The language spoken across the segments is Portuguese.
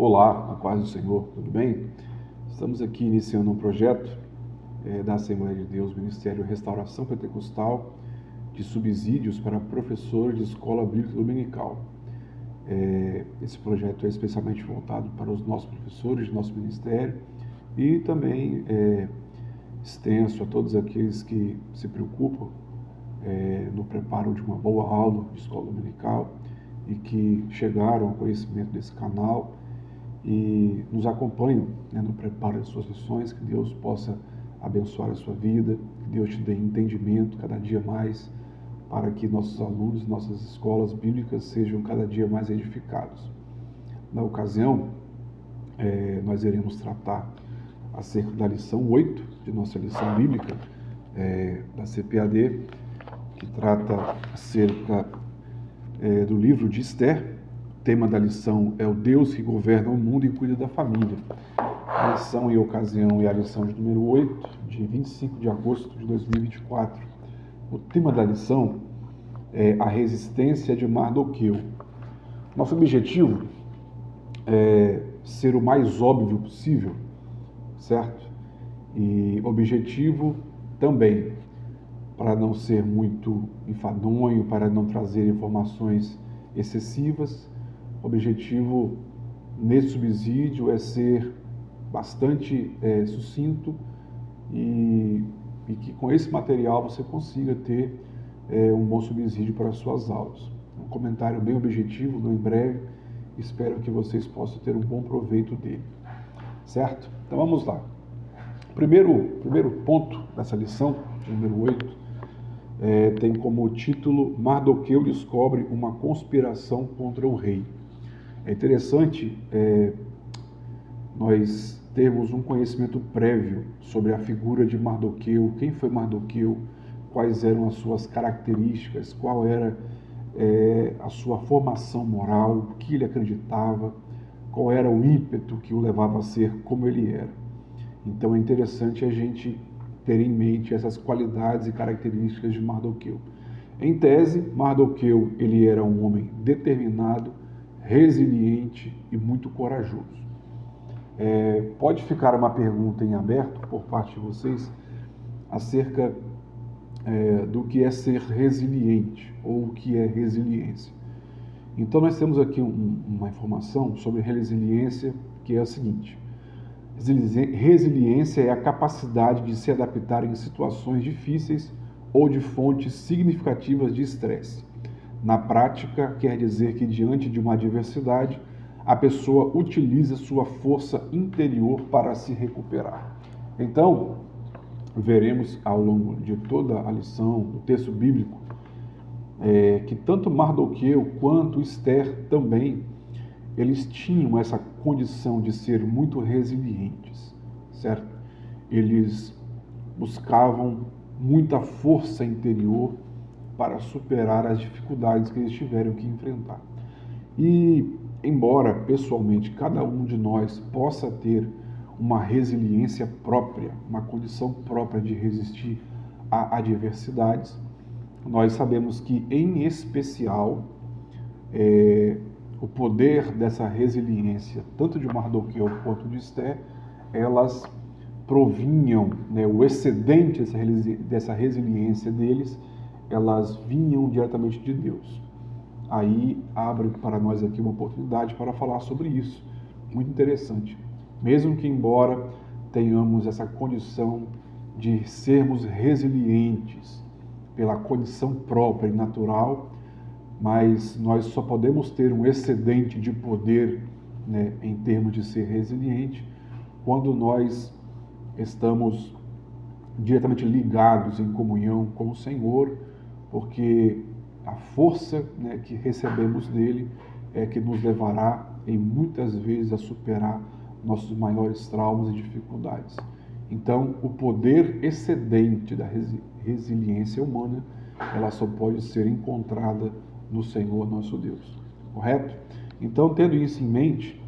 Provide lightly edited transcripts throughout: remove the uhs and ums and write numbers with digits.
Olá, a paz do Senhor, tudo bem? Estamos aqui iniciando um projeto da Assembleia de Deus, Ministério Restauração Pentecostal, de subsídios para professores de escola bíblica dominical. Esse projeto é especialmente voltado para os nossos professores de nosso ministério e também extenso a todos aqueles que se preocupam no preparo de uma boa aula de escola dominical e que chegaram ao conhecimento desse canal e nos acompanham no preparo das suas lições. Que Deus possa abençoar a sua vida, que Deus te dê entendimento cada dia mais, para que nossos alunos, nossas escolas bíblicas sejam cada dia mais edificados. Na ocasião, nós iremos tratar acerca da lição 8 de nossa lição bíblica da CPAD, que trata acerca do livro de Esther. O tema da lição é o Deus que governa o mundo e cuida da família. A lição e ocasião é a lição de número 8, de 25 de agosto de 2024. O tema da lição é a resistência de Mardoqueu. Nosso objetivo é ser o mais óbvio possível, certo? E objetivo também para não ser muito enfadonho, para não trazer informações excessivas. O objetivo nesse subsídio é ser bastante sucinto e que com esse material você consiga ter um bom subsídio para as suas aulas. Um comentário bem objetivo, não em breve. Espero que vocês possam ter um bom proveito dele. Certo? Então vamos lá. Primeiro ponto dessa lição, número 8, tem como título: Mardoqueu descobre uma conspiração contra o rei. É interessante nós termos um conhecimento prévio sobre a figura de Mardoqueu, quem foi Mardoqueu, quais eram as suas características, qual era a sua formação moral, o que ele acreditava, qual era o ímpeto que o levava a ser como ele era. Então é interessante a gente ter em mente essas qualidades e características de Mardoqueu. Em tese, Mardoqueu ele era um homem determinado, resiliente e muito corajoso. Pode ficar uma pergunta em aberto por parte de vocês acerca do que é ser resiliente ou o que é resiliência. Então nós temos aqui uma informação sobre resiliência, que é a seguinte: resiliência é a capacidade de se adaptar em situações difíceis ou de fontes significativas de estresse. Na prática, quer dizer que diante de uma adversidade, a pessoa utiliza sua força interior para se recuperar. Então, veremos ao longo de toda a lição do texto bíblico que tanto Mardoqueu quanto Esther também, eles tinham essa condição de ser muito resilientes, certo? Eles buscavam muita força interior para superar as dificuldades que eles tiveram que enfrentar. E, embora pessoalmente cada um de nós possa ter uma resiliência própria, uma condição própria de resistir a adversidades, nós sabemos que, em especial, o poder dessa resiliência, tanto de Mardoqueu quanto de Esther, elas provinham, o excedente dessa resiliência deles, elas vinham diretamente de Deus. Aí abre para nós aqui uma oportunidade para falar sobre isso. Muito interessante. Mesmo que, embora tenhamos essa condição de sermos resilientes pela condição própria e natural, mas nós só podemos ter um excedente de poder, em termos de ser resiliente, quando nós estamos diretamente ligados em comunhão com o Senhor, porque a força que recebemos dele é que nos levará em muitas vezes a superar nossos maiores traumas e dificuldades. Então, o poder excedente da resiliência humana, ela só pode ser encontrada no Senhor nosso Deus, correto? Então, tendo isso em mente,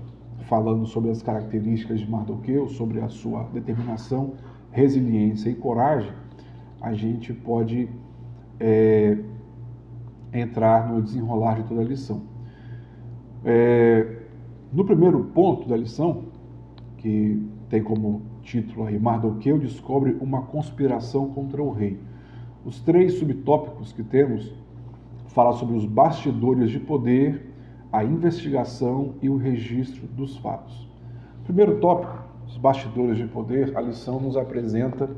falando sobre as características de Mardoqueu, sobre a sua determinação, resiliência e coragem, a gente pode entrar no desenrolar de toda a lição. No primeiro ponto da lição, que tem como título aí, Mardoqueu descobre uma conspiração contra o rei. Os 3 subtópicos que temos falam sobre os bastidores de poder, a investigação e o registro dos fatos. Primeiro tópico, os bastidores de poder, a lição nos apresenta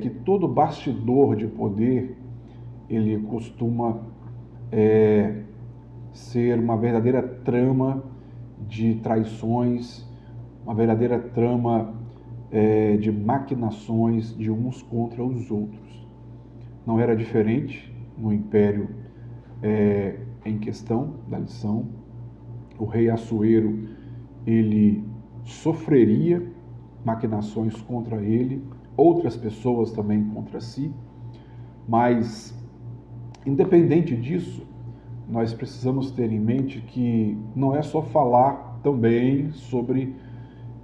que todo bastidor de poder, ele costuma ser uma verdadeira trama de traições, uma verdadeira trama de maquinações de uns contra os outros. Não era diferente no império em questão da lição. O rei Assuero, ele sofreria maquinações contra ele, outras pessoas também contra si, mas independente disso, nós precisamos ter em mente que não é só falar também sobre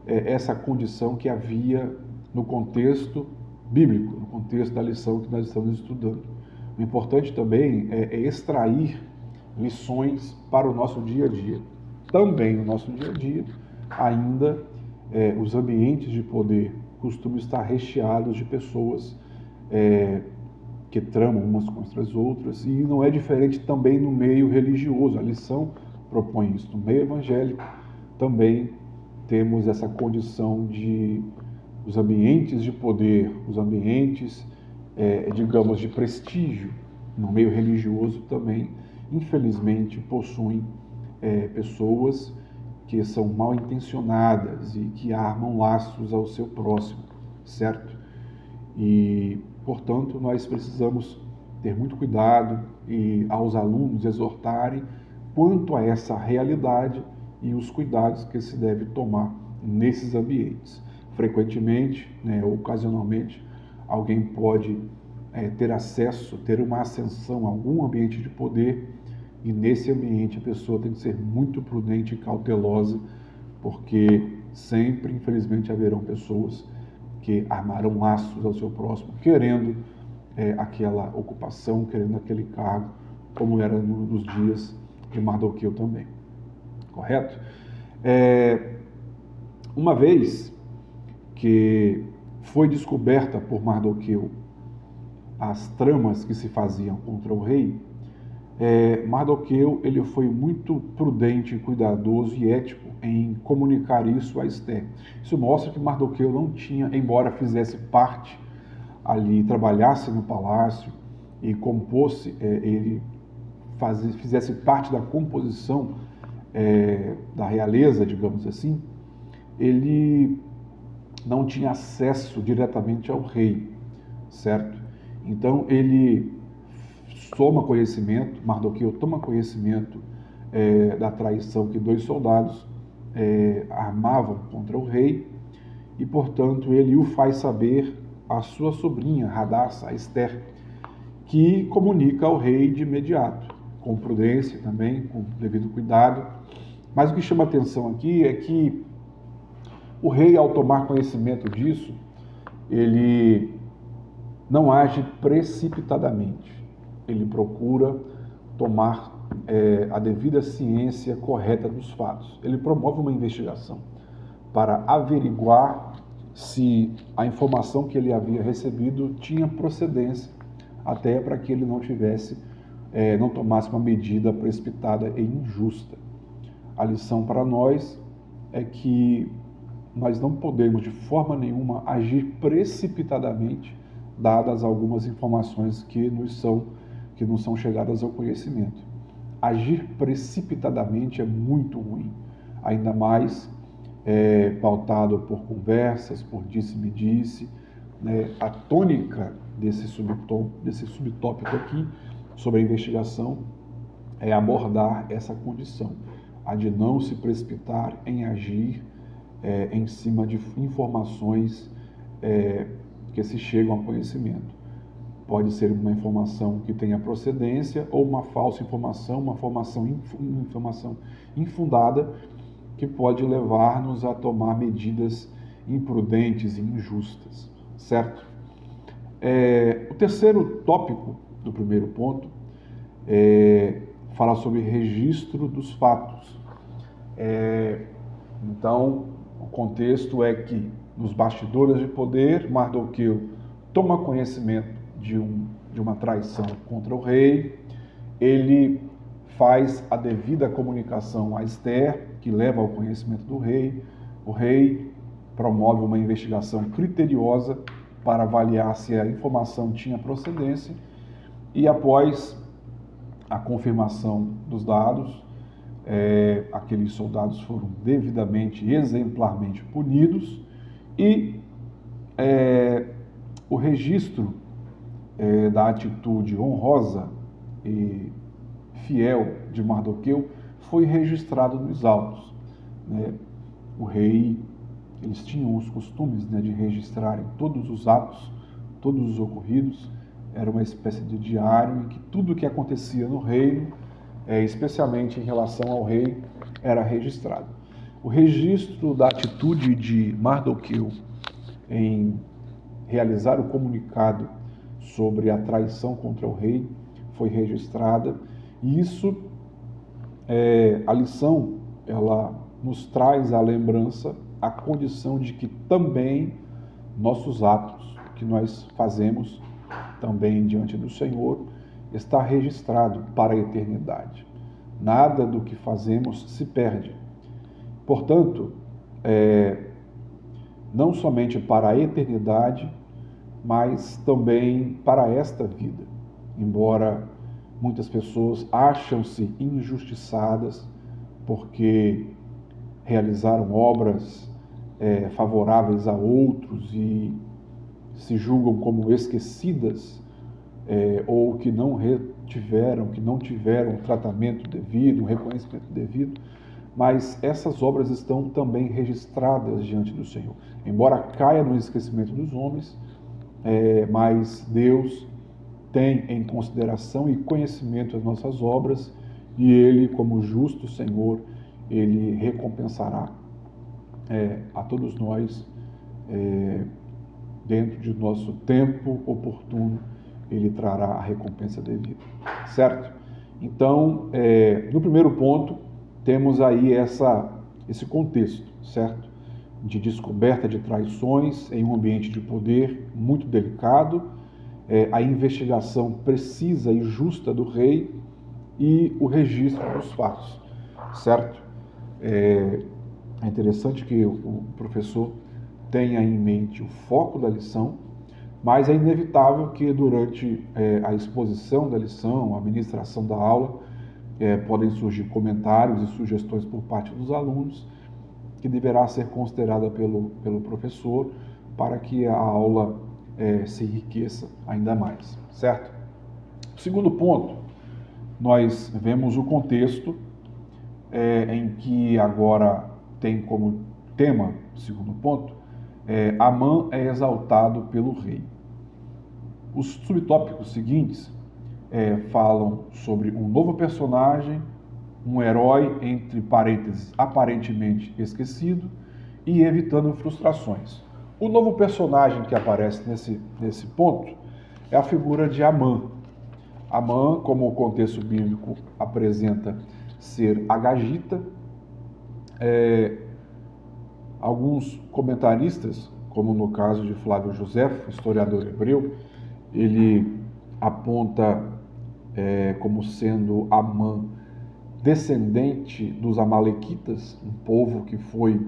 essa condição que havia no contexto bíblico, no contexto da lição que nós estamos estudando. O importante também é extrair lições para o nosso dia a dia. Também no nosso dia a dia, ainda os ambientes de poder costumam estar recheados de pessoas que tramam umas contra as outras, e não é diferente também no meio religioso. A lição propõe isso. No meio evangélico também temos essa condição de os ambientes de poder, os ambientes, digamos, de prestígio, no meio religioso também, infelizmente, possuem pessoas que são mal intencionadas e que armam laços ao seu próximo, certo? E, portanto, nós precisamos ter muito cuidado e aos alunos exortarem quanto a essa realidade e os cuidados que se deve tomar nesses ambientes. Frequentemente, ocasionalmente, alguém pode ter acesso, ter uma ascensão a algum ambiente de poder, e nesse ambiente a pessoa tem que ser muito prudente e cautelosa, porque sempre, infelizmente, haverão pessoas que armarão laços ao seu próximo, querendo aquela ocupação, querendo aquele cargo, como era nos dias de Mardoqueu também. Correto? Uma vez que foi descoberta por Mardoqueu as tramas que se faziam contra o rei, Mardoqueu ele foi muito prudente, cuidadoso e ético em comunicar isso a Ester. Isso mostra que Mardoqueu não tinha, embora fizesse parte ali, trabalhasse no palácio e compôsse, fizesse parte da composição da realeza, digamos assim, ele não tinha acesso diretamente ao rei, certo? Então ele toma conhecimento, Mardoqueu toma conhecimento da traição que 2 soldados armavam contra o rei, e portanto ele o faz saber à sua sobrinha, Hadassah, a Ester, que comunica ao rei de imediato, com prudência também, com devido cuidado. Mas o que chama atenção aqui é que o rei, ao tomar conhecimento disso, ele não age precipitadamente. Ele procura tomar a devida ciência correta dos fatos. Ele promove uma investigação para averiguar se a informação que ele havia recebido tinha procedência, até para que ele não tomasse uma medida precipitada e injusta. A lição para nós é que nós não podemos de forma nenhuma agir precipitadamente, dadas algumas informações que não são chegadas ao conhecimento. Agir precipitadamente é muito ruim, ainda mais pautado por conversas, por disse-me-disse. A tônica desse subtópico aqui, sobre a investigação, é abordar essa condição, a de não se precipitar em agir em cima de informações que se chegam ao conhecimento. Pode ser uma informação que tenha procedência ou uma falsa informação, uma informação infundada, que pode levar-nos a tomar medidas imprudentes e injustas, certo? O terceiro tópico do primeiro ponto fala sobre registro dos fatos. Então, o contexto é que, nos bastidores de poder, Mardoqueu toma conhecimento de uma traição contra o rei, ele faz a devida comunicação a Ester, que leva ao conhecimento do rei. O rei promove uma investigação criteriosa para avaliar se a informação tinha procedência e, após a confirmação dos dados, aqueles soldados foram devidamente e exemplarmente punidos e o registro da atitude honrosa e fiel de Mardoqueu foi registrado nos autos. O rei, eles tinham os costumes de registrarem todos os atos, todos os ocorridos. Era uma espécie de diário em que tudo o que acontecia no reino, especialmente em relação ao rei, era registrado. O registro da atitude de Mardoqueu em realizar o comunicado sobre a traição contra o rei foi registrada, e isso, a lição, ela nos traz à lembrança a condição de que também nossos atos, que nós fazemos também diante do Senhor, está registrado para a eternidade. Nada do que fazemos se perde. Portanto, não somente para a eternidade, mas também para esta vida. Embora muitas pessoas acham-se injustiçadas porque realizaram obras favoráveis a outros e se julgam como esquecidas, ou que não tiveram o tratamento devido, o reconhecimento devido, mas essas obras estão também registradas diante do Senhor. Embora caia no esquecimento dos homens, mas Deus tem em consideração e conhecimento as nossas obras, e Ele, como justo Senhor, Ele recompensará a todos nós dentro de nosso tempo oportuno. Ele trará a recompensa devida, certo? Então, no primeiro ponto, temos aí esse contexto, certo? De descoberta de traições em um ambiente de poder muito delicado, a investigação precisa e justa do rei e o registro dos fatos, certo? É interessante que o professor tenha em mente o foco da lição, mas é inevitável que durante a exposição da lição, a ministração da aula, podem surgir comentários e sugestões por parte dos alunos, que deverá ser considerada pelo professor para que a aula se enriqueça ainda mais, certo? O segundo ponto, nós vemos o contexto em que agora tem como tema, segundo ponto, Amã é exaltado pelo rei. Os subtópicos seguintes falam sobre um novo personagem, um herói, entre parênteses, aparentemente esquecido, e evitando frustrações. O novo personagem que aparece nesse ponto é a figura de Amã. Amã, como o contexto bíblico apresenta ser agagita, alguns comentaristas, como no caso de Flávio Josefo, historiador hebreu, ele aponta como sendo Amã descendente dos amalequitas, um povo que foi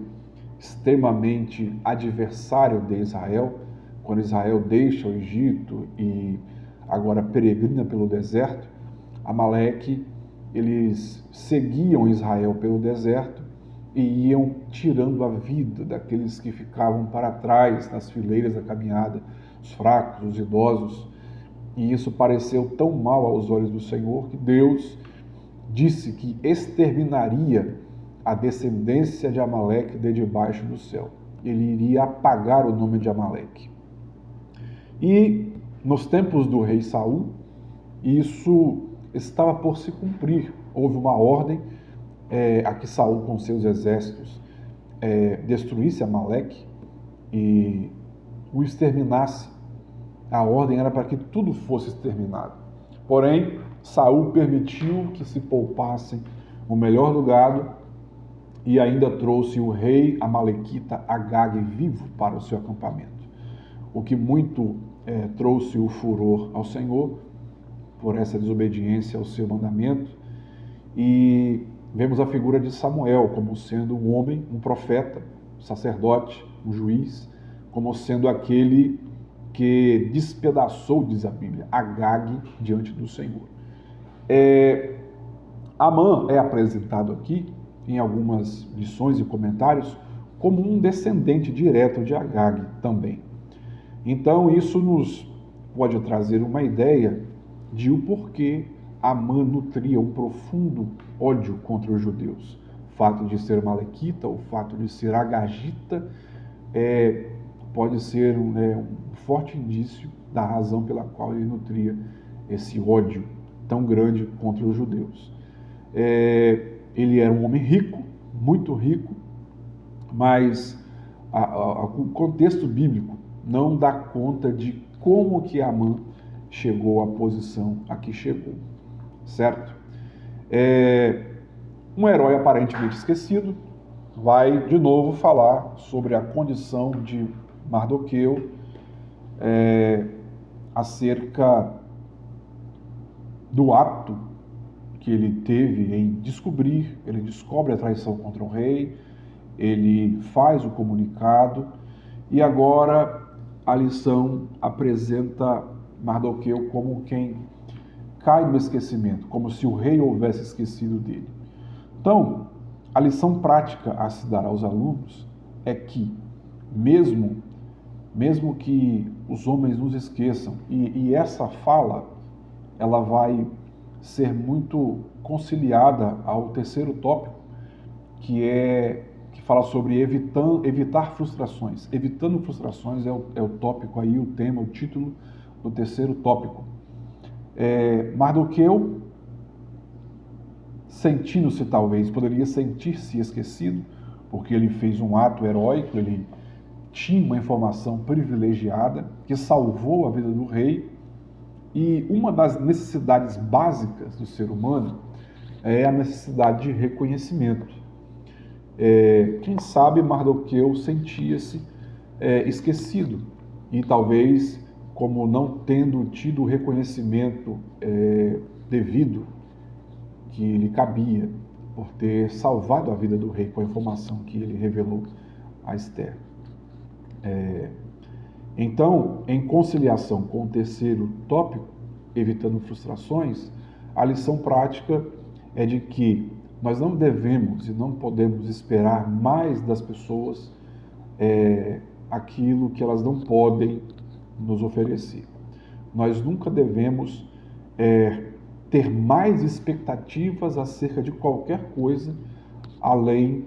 extremamente adversário de Israel, quando Israel deixa o Egito e agora peregrina pelo deserto. Amaleque, eles seguiam Israel pelo deserto e iam tirando a vida daqueles que ficavam para trás nas fileiras da caminhada, os fracos, os idosos. E isso pareceu tão mal aos olhos do Senhor que Deus disse que exterminaria a descendência de Amaleque de debaixo do céu. Ele iria apagar o nome de Amaleque. E nos tempos do rei Saul, isso estava por se cumprir. Houve uma ordem a que Saul, com seus exércitos, destruísse Amaleque e o exterminasse. A ordem era para que tudo fosse exterminado. Porém, Saul permitiu que se poupassem o melhor do gado e ainda trouxe o rei amalequita Agag vivo para o seu acampamento, o que muito trouxe o furor ao Senhor por essa desobediência ao seu mandamento. E vemos a figura de Samuel como sendo um homem, um profeta, um sacerdote, um juiz, como sendo aquele que despedaçou, diz a Bíblia, Agag diante do Senhor. Amã é apresentado aqui, em algumas lições e comentários, como um descendente direto de Agag também. Então isso nos pode trazer uma ideia de o porquê Amã nutria um profundo ódio contra os judeus. O fato de ser malequita, o fato de ser agagita, pode ser um forte indício da razão pela qual ele nutria esse ódio tão grande contra os judeus. Ele era um homem rico, muito rico, mas o contexto bíblico não dá conta de como que Amã chegou à posição a que chegou, certo? Um herói aparentemente esquecido vai de novo falar sobre a condição de Mardoqueu acerca do ato que ele teve em descobrir, ele descobre a traição contra o rei, ele faz o comunicado e agora a lição apresenta Mardoqueu como quem cai no esquecimento, como se o rei houvesse esquecido dele. Então, a lição prática a se dar aos alunos é que, mesmo que os homens nos esqueçam, e essa fala, ela vai ser muito conciliada ao terceiro tópico, que fala sobre evitar frustrações. Evitando frustrações é o tópico aí, o tema, o título do terceiro tópico. Mardoqueu, sentindo-se talvez, poderia sentir-se esquecido, porque ele fez um ato heróico, ele tinha uma informação privilegiada que salvou a vida do rei. E uma das necessidades básicas do ser humano é a necessidade de reconhecimento. Quem sabe Mardoqueu sentia-se esquecido e talvez, como não tendo tido o reconhecimento devido que lhe cabia por ter salvado a vida do rei com a informação que ele revelou a Esther. Então, em conciliação com o terceiro tópico, evitando frustrações, a lição prática é de que nós não devemos e não podemos esperar mais das pessoas aquilo que elas não podem nos oferecer. Nós nunca devemos ter mais expectativas acerca de qualquer coisa além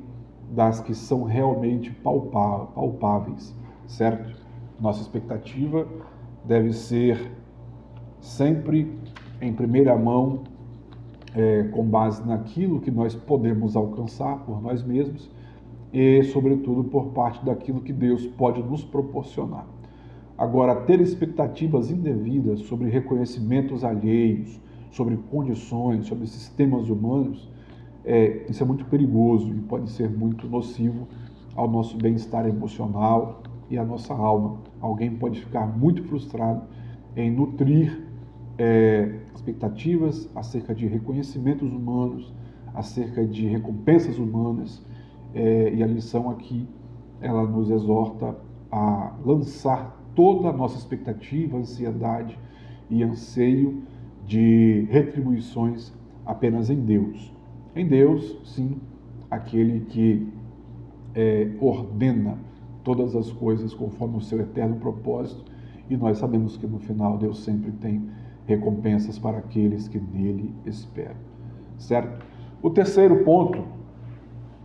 das que são realmente palpáveis, certo? Nossa expectativa deve ser sempre em primeira mão, com base naquilo que nós podemos alcançar por nós mesmos e, sobretudo, por parte daquilo que Deus pode nos proporcionar. Agora, ter expectativas indevidas sobre reconhecimentos alheios, sobre condições, sobre sistemas humanos, isso é muito perigoso e pode ser muito nocivo ao nosso bem-estar emocional e à nossa alma. Alguém pode ficar muito frustrado em nutrir expectativas acerca de reconhecimentos humanos, acerca de recompensas humanas, e a lição aqui, ela nos exorta a lançar toda a nossa expectativa, ansiedade e anseio de retribuições apenas em Deus. Em Deus, sim, aquele que ordena todas as coisas conforme o seu eterno propósito, e nós sabemos que no final Deus sempre tem recompensas para aqueles que nele esperam, certo? O terceiro ponto,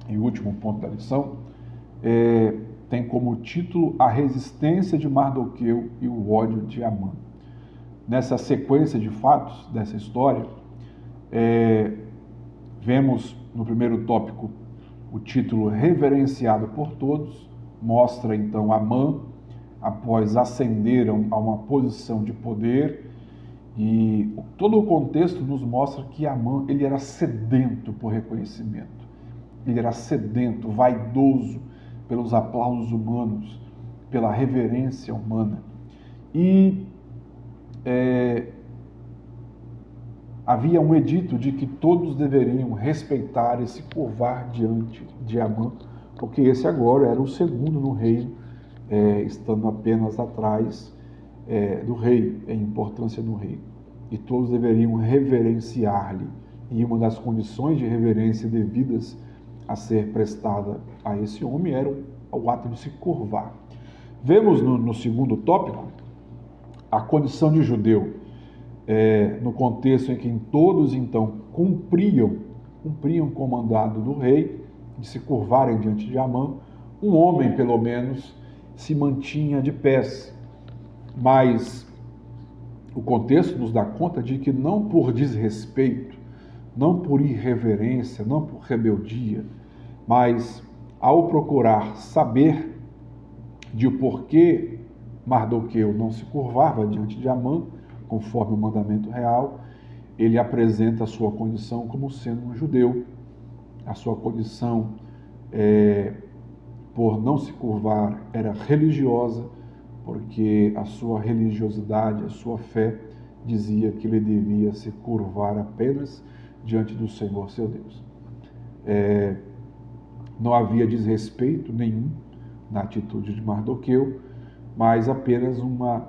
e último ponto da lição, tem como título a resistência de Mardoqueu e o ódio de Amã. Nessa sequência de fatos dessa história, vemos no primeiro tópico o título reverenciado por todos, mostra então Amã, após ascenderam a uma posição de poder, e todo o contexto nos mostra que Amã ele era sedento por reconhecimento. ele era sedento, vaidoso pelos aplausos humanos, pela reverência humana. E havia um edito de que todos deveriam respeitar e se curvar diante de Amã, porque esse agora era o segundo no reino, estando apenas atrás do rei, em importância do rei. E todos deveriam reverenciar-lhe. E uma das condições de reverência devidas a ser prestada a esse homem era o ato de se curvar. Vemos no segundo tópico a condição de judeu, no contexto em que todos então cumpriam com o mandado do rei de se curvarem diante de Amã. Um homem, pelo menos, se mantinha de pés, mas o contexto nos dá conta de que não por desrespeito, não por irreverência, não por rebeldia, mas ao procurar saber de o porquê Mardoqueu não se curvava diante de Amã, conforme o mandamento real, ele apresenta a sua condição como sendo um judeu, a sua condição por não se curvar era religiosa, porque a sua religiosidade, a sua fé dizia que ele devia se curvar apenas diante do Senhor seu Deus. Não havia desrespeito nenhum na atitude de Mardoqueu, mas apenas uma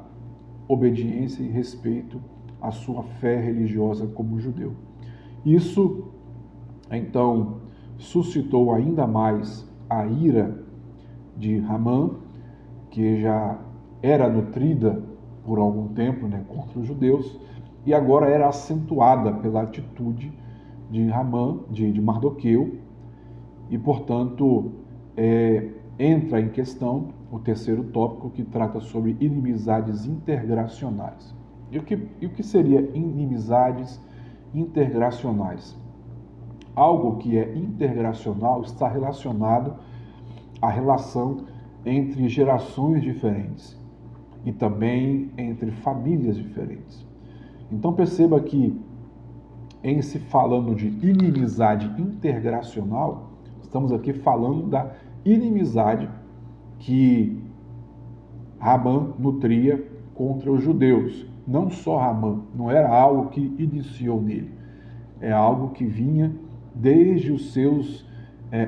obediência e respeito à sua fé religiosa como judeu. Isso, então, suscitou ainda mais a ira de Amã, que já era nutrida por algum tempo, contra os judeus, e agora era acentuada pela atitude de Amã, de Mardoqueu, e, portanto, entra em questão o terceiro tópico, que trata sobre inimizades intergracionais. E o que seria inimizades intergracionais? Algo que é intergracional está relacionado à relação entre gerações diferentes e também entre famílias diferentes. Então perceba que, em se falando de inimizade intergracional, estamos aqui falando da inimizade que Amã nutria contra os judeus. Não só Amã, não era algo que iniciou nele, é algo que vinha desde os seus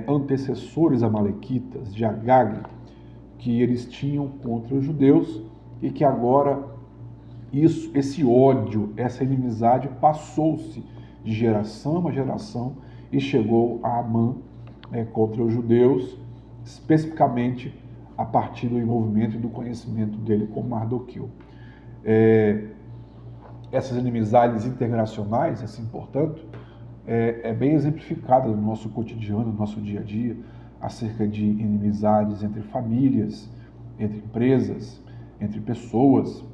antecessores amalequitas, de Agag, que eles tinham contra os judeus, e que agora esse ódio, essa inimizade passou-se de geração a geração e chegou a Amã contra os judeus, especificamente a partir do envolvimento e do conhecimento dele com Mardoqueu. Essas inimizades intergracionais, assim, portanto, é bem exemplificada no nosso cotidiano, no nosso dia a dia, acerca de inimizades entre famílias, entre empresas, entre pessoas,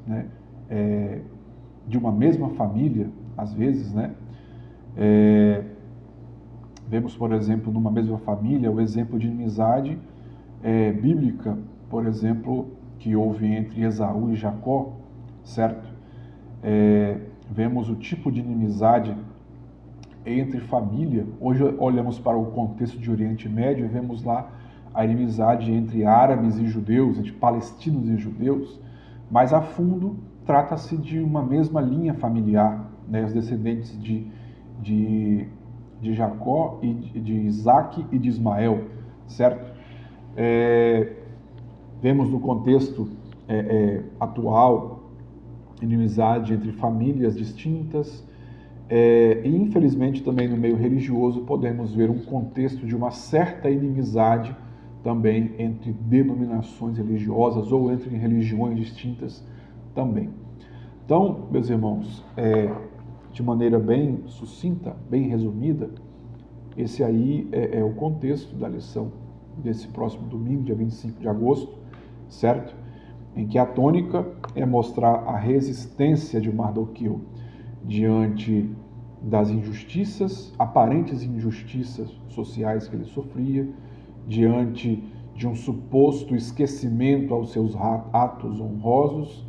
de uma mesma família, às vezes, vemos, por exemplo, numa mesma família, o exemplo de inimizade bíblica, por exemplo, que houve entre Esaú e Jacó, certo? Vemos o tipo de inimizade entre família. Hoje olhamos para o contexto de Oriente Médio e vemos lá a inimizade entre árabes e judeus, entre palestinos e judeus, mas a fundo trata-se de uma mesma linha familiar, os descendentes de Jacó e de Isaac e de Ismael, certo? Vemos no contexto atual inimizade entre famílias distintas, e infelizmente também no meio religioso podemos ver um contexto de uma certa inimizade também entre denominações religiosas ou entre religiões distintas também. Então, meus irmãos, de maneira bem sucinta, bem resumida, esse aí é o contexto da lição desse próximo domingo, dia 25 de agosto, certo? Em que a tônica é mostrar a resistência de Mardoqueu diante das injustiças, aparentes injustiças sociais que ele sofria, diante de um suposto esquecimento aos seus atos honrosos,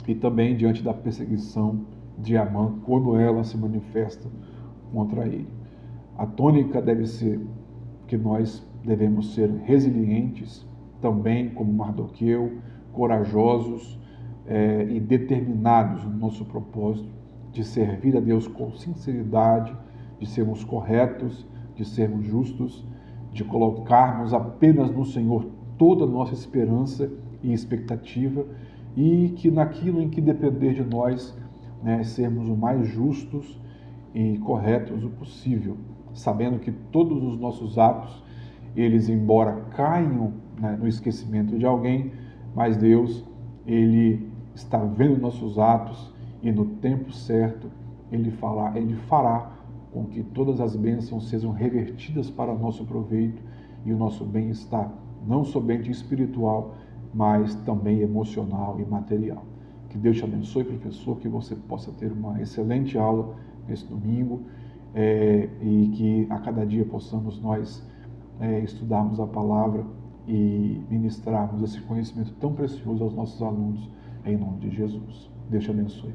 e também diante da perseguição de Amã, quando ela se manifesta contra ele. A tônica deve ser que nós devemos ser resilientes, também como Mardoqueu, corajosos e determinados no nosso propósito de servir a Deus com sinceridade, de sermos corretos, de sermos justos, de colocarmos apenas no Senhor toda a nossa esperança e expectativa, e que naquilo em que depender de nós, sermos o mais justos e corretos o possível, sabendo que todos os nossos atos, eles embora caiam no esquecimento de alguém, mas Deus, Ele está vendo nossos atos e no tempo certo Ele fará com que todas as bênçãos sejam revertidas para o nosso proveito e o nosso bem-estar, não somente espiritual, mas também emocional e material. Que Deus te abençoe, professor, que você possa ter uma excelente aula nesse domingo e que a cada dia possamos nós estudarmos a palavra e ministrarmos esse conhecimento tão precioso aos nossos alunos, em nome de Jesus. Deus te abençoe.